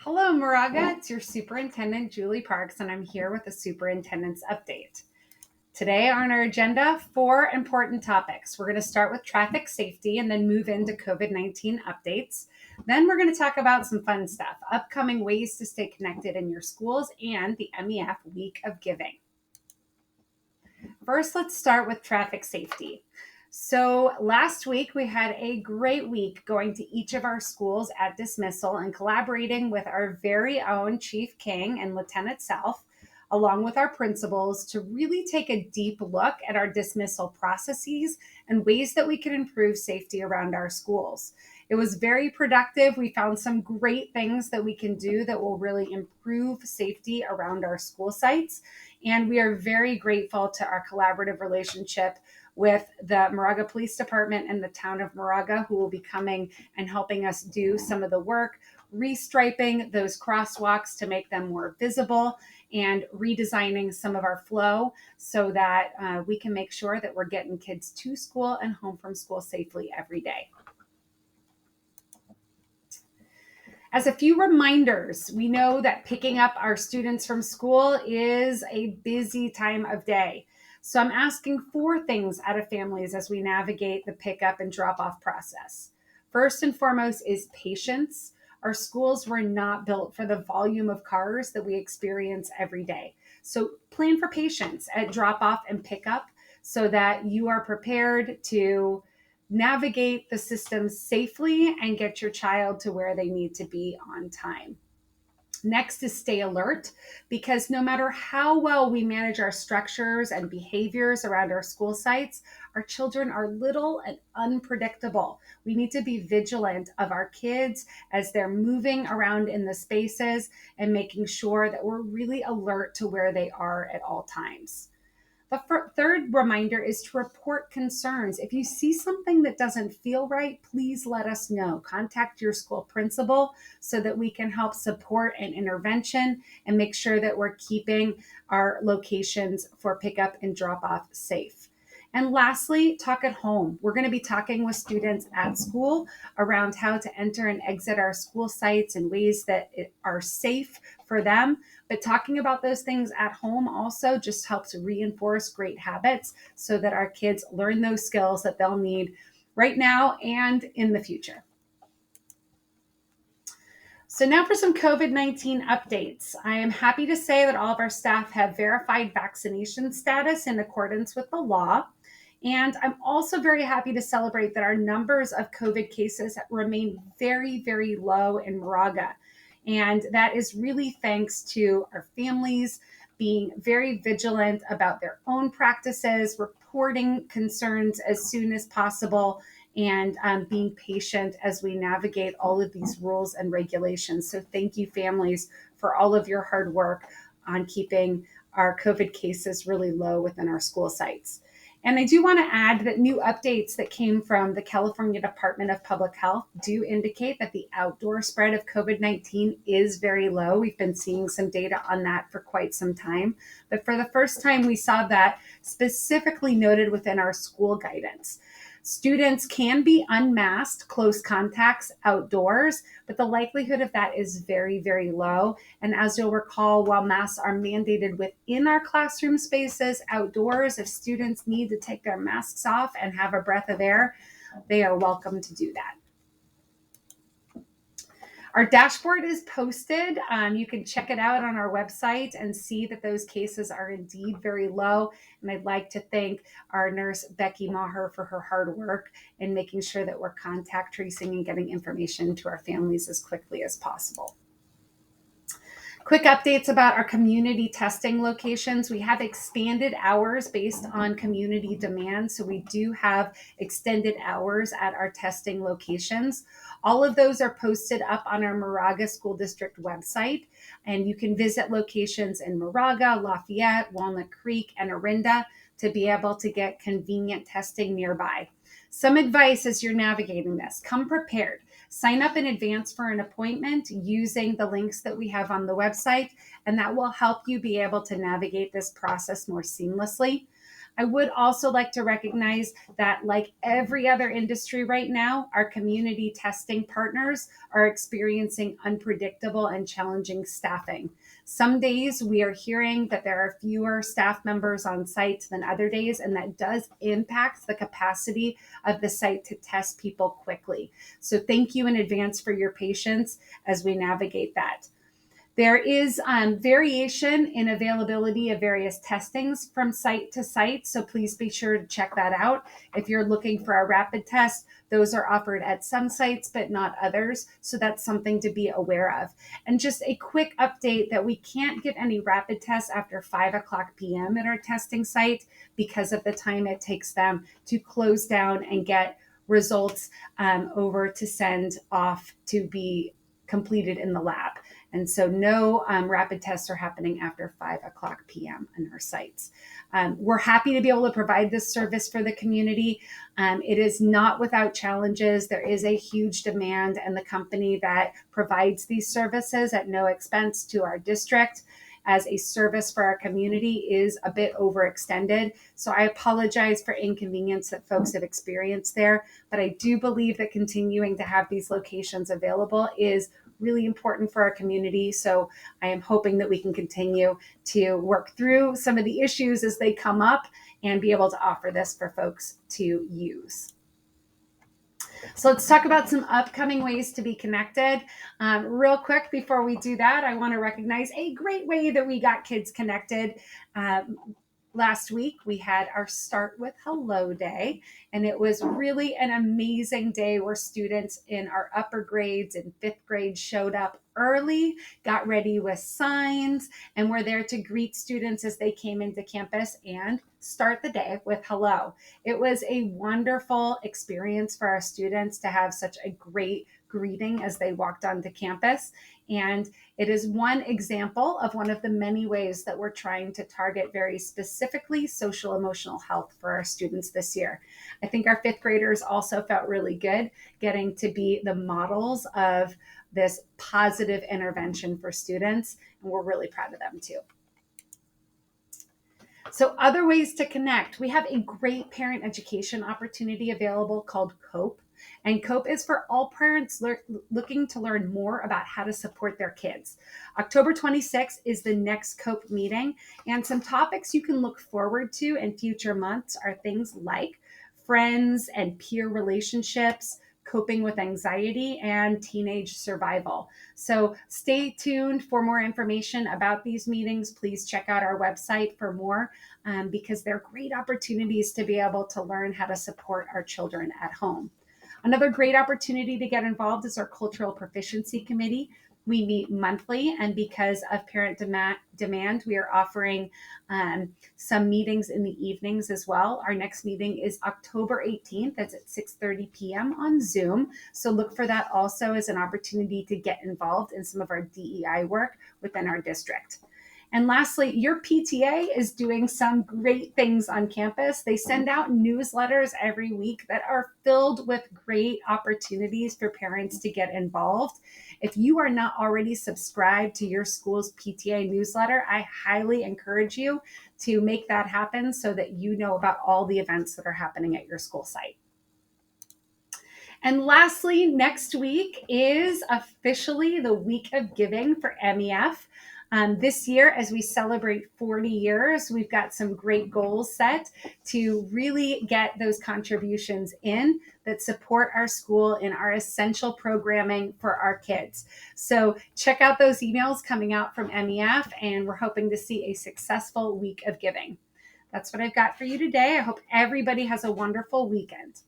Hello, Moraga. It's your Superintendent, Julie Parks, and I'm here with the Superintendent's Update. Today on our agenda, 4 important topics. We're going to start with traffic safety and then move into COVID-19 updates. Then we're going to talk about some fun stuff, upcoming ways to stay connected in your schools, and the MEF Week of Giving. First, let's start with traffic safety. So last week, we had a great week going to each of our schools at dismissal and collaborating with our very own Chief King and Lieutenant Self, along with our principals, to really take a deep look at our dismissal processes and ways that we can improve safety around our schools. It was very productive. We found some great things that we can do that will really improve safety around our school sites. And we are very grateful to our collaborative relationship with the Moraga Police Department and the town of Moraga, who will be coming and helping us do some of the work, restriping those crosswalks to make them more visible and redesigning some of our flow so that we can make sure that we're getting kids to school and home from school safely every day. As a few reminders, we know that picking up our students from school is a busy time of day. So I'm asking 4 things out of families as we navigate the pickup and drop off process. First and foremost is patience. Our schools were not built for the volume of cars that we experience every day. So plan for patience at drop off and pickup so that you are prepared to navigate the system safely and get your child to where they need to be on time. Next is stay alert, because no matter how well we manage our structures and behaviors around our school sites, our children are little and unpredictable. We need to be vigilant of our kids as they're moving around in the spaces and making sure that we're really alert to where they are at all times. The third reminder is to report concerns. If you see something that doesn't feel right, please let us know. Contact your school principal so that we can help support an intervention and make sure that we're keeping our locations for pickup and drop off safe. And lastly, talk at home. We're going to be talking with students at school around how to enter and exit our school sites in ways that are safe for them. But talking about those things at home also just helps reinforce great habits so that our kids learn those skills that they'll need right now and in the future. So now for some COVID-19 updates. I am happy to say that all of our staff have verified vaccination status in accordance with the law. And I'm also very happy to celebrate that our numbers of COVID cases remain very, very low in Moraga. And that is really thanks to our families being very vigilant about their own practices, reporting concerns as soon as possible, and being patient as we navigate all of these rules and regulations. So thank you, families, for all of your hard work on keeping our COVID cases really low within our school sites. And I do want to add that new updates that came from the California Department of Public Health do indicate that the outdoor spread of COVID-19 is very low. We've been seeing some data on that for quite some time. But for the first time, we saw that specifically noted within our school guidance. Students can be unmasked, close contacts outdoors, but the likelihood of that is very, very low. And as you'll recall, while masks are mandated within our classroom spaces, outdoors, if students need to take their masks off and have a breath of air, they are welcome to do that. Our dashboard is posted. You can check it out on our website and see that those cases are indeed very low. And I'd like to thank our nurse, Becky Maher, for her hard work in making sure that we're contact tracing and getting information to our families as quickly as possible. Quick updates about our community testing locations. We have expanded hours based on community demand. So we do have extended hours at our testing locations. All of those are posted up on our Moraga School District website. And you can visit locations in Moraga, Lafayette, Walnut Creek, and Orinda to be able to get convenient testing nearby. Some advice as you're navigating this: come prepared. Sign up in advance for an appointment using the links that we have on the website, and that will help you be able to navigate this process more seamlessly. I would also like to recognize that, like every other industry right now, our community testing partners are experiencing unpredictable and challenging staffing. Some days we are hearing that there are fewer staff members on site than other days, and that does impact the capacity of the site to test people quickly. So thank you in advance for your patience as we navigate that. There is variation in availability of various testings from site to site, so please be sure to check that out. If you're looking for a rapid test, those are offered at some sites, but not others, so that's something to be aware of. And just a quick update that we can't give any rapid tests after 5 o'clock p.m. at our testing site because of the time it takes them to close down and get results over to send off to be completed in the lab. And so no rapid tests are happening after 5 o'clock p.m. on our sites. We're happy to be able to provide this service for the community. It is not without challenges. There is a huge demand, and the company that provides these services at no expense to our district as a service for our community is a bit overextended. So I apologize for inconvenience that folks have experienced there, but I do believe that continuing to have these locations available is really important for our community. So I am hoping that we can continue to work through some of the issues as they come up and be able to offer this for folks to use. So let's talk about some upcoming ways to be connected. Real quick, before we do that, I want to recognize a great way that we got kids connected. Last week, we had our Start with Hello Day, and it was really an amazing day where students in our upper grades and fifth grade showed up early, got ready with signs, and were there to greet students as they came into campus and start the day with hello. It was a wonderful experience for our students to have such a great greeting as they walked onto campus. And it is one example of one of the many ways that we're trying to target very specifically social emotional health for our students this year. I think our fifth graders also felt really good getting to be the models of this positive intervention for students, and we're really proud of them too. So other ways to connect, we have a great parent education opportunity available called COPE. And COPE is for all parents looking to learn more about how to support their kids. October 26th is the next COPE meeting, and some topics you can look forward to in future months are things like friends and peer relationships, coping with anxiety, and teenage survival. So stay tuned for more information about these meetings. Please check out our website for more because they're great opportunities to be able to learn how to support our children at home. Another great opportunity to get involved is our Cultural Proficiency Committee. We meet monthly, and because of parent demand, we are offering some meetings in the evenings as well. Our next meeting is October 18th. That's at 6:30 p.m. on Zoom. So look for that also as an opportunity to get involved in some of our DEI work within our district. And lastly, your PTA is doing some great things on campus. They send out newsletters every week that are filled with great opportunities for parents to get involved. If you are not already subscribed to your school's PTA newsletter, I highly encourage you to make that happen so that you know about all the events that are happening at your school site. And lastly, next week is officially the Week of Giving for MEF. This year, as we celebrate 40 years, we've got some great goals set to really get those contributions in that support our school in our essential programming for our kids. So check out those emails coming out from MEF, and we're hoping to see a successful Week of Giving. That's what I've got for you today. I hope everybody has a wonderful weekend.